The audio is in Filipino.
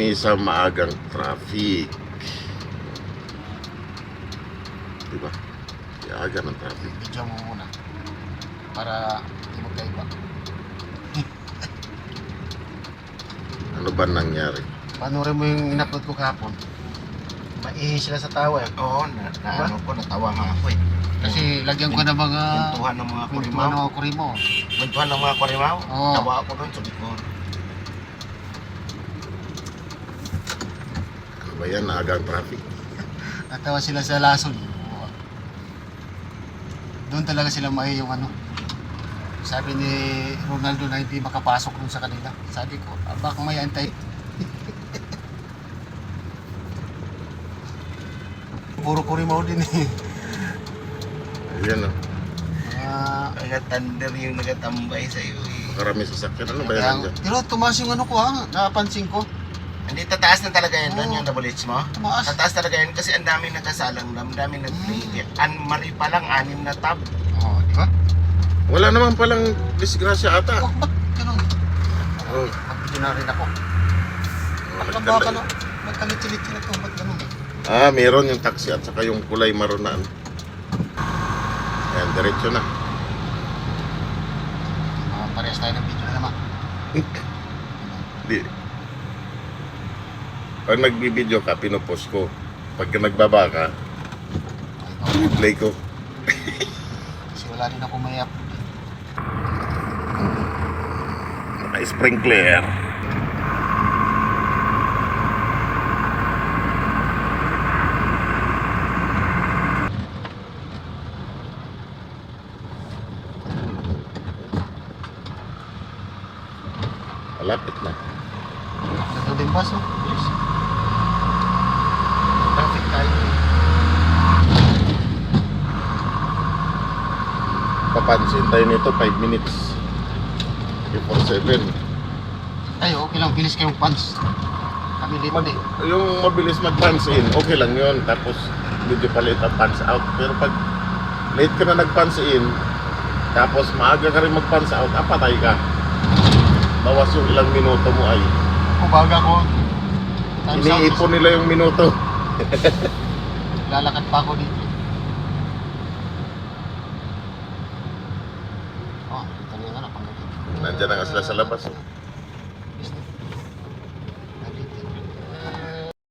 kami sa maagang traffic. Diba? Aga ng traffic. Video mo muna para hindi magkaiba. Ano ba nangyari? Panoorin mo yung in-upload ko kahapon. Maihi sila sa tawa eh. Oo, ano ko, natawa nga ako eh. Kasi lagyan ko ng mga Kwentuhan ng mga kwentuhan kurimaw. ng mga kurimaw. Kwentuhan ng mga kurimaw. Oo. Tawa ako doon, sabi ko. Ano ba yan? Agang traffic. Natawa sila sa lason. Doon talaga sila may yung ano. Sabi ni Ronaldo na hindi makapasok dun sa kanila. Sabi ko, baka may antay. Puro kurimaw din eh. Ayan o. Mga thunder yung nagatambay sa iyo eh. Karami sasakyan. Ano ba yan dyan? Pero tumaas yung ano ko ha, napansin ko. Hindi, tataas na talaga yan doon Oo. yung double H mo. Tumaas. Tataas talaga yan kasi ang daming nagkasalang, ang daming nag-play. Mali pa lang, 6 na tab. Oo, di ba? Wala naman palang disgrasya ata. Oh, ba't ganun? Oh. Magbigyan na rin ako. Baka Nagkanda- no, magkalit-lit na ito, ba't ganun eh? meron yung taxi at saka yung kulay maroon na ano. Ayan, diretso na. Parehas tayo ng video na naman. Di. Pag nagbibideo ka, pinupost ko. Pag nagbaba ka, i-play ko. Kasi wala din ako may upload eh. Naka-sprinkler. Malapit na. Ito din bus oh. Bilis. Traffic tayo eh. Papansin tayo nito 5 minutes. Before 7. Ay, okay lang, bilis kayong pants. Kami late eh. Yung mabilis mag-punch in, okay lang yun. Tapos medyo palit ang punch out. Pero pag late ka na nag-punch in, tapos maaga ka rin mag-punch out, patay ka. Bawas yung ilang minuto mo ay. Kubaga ko. Iniipon nila yung minuto. Lalakad pa ako dito. Oh, ito na nga na. Nandiyan na nga sila sa labas.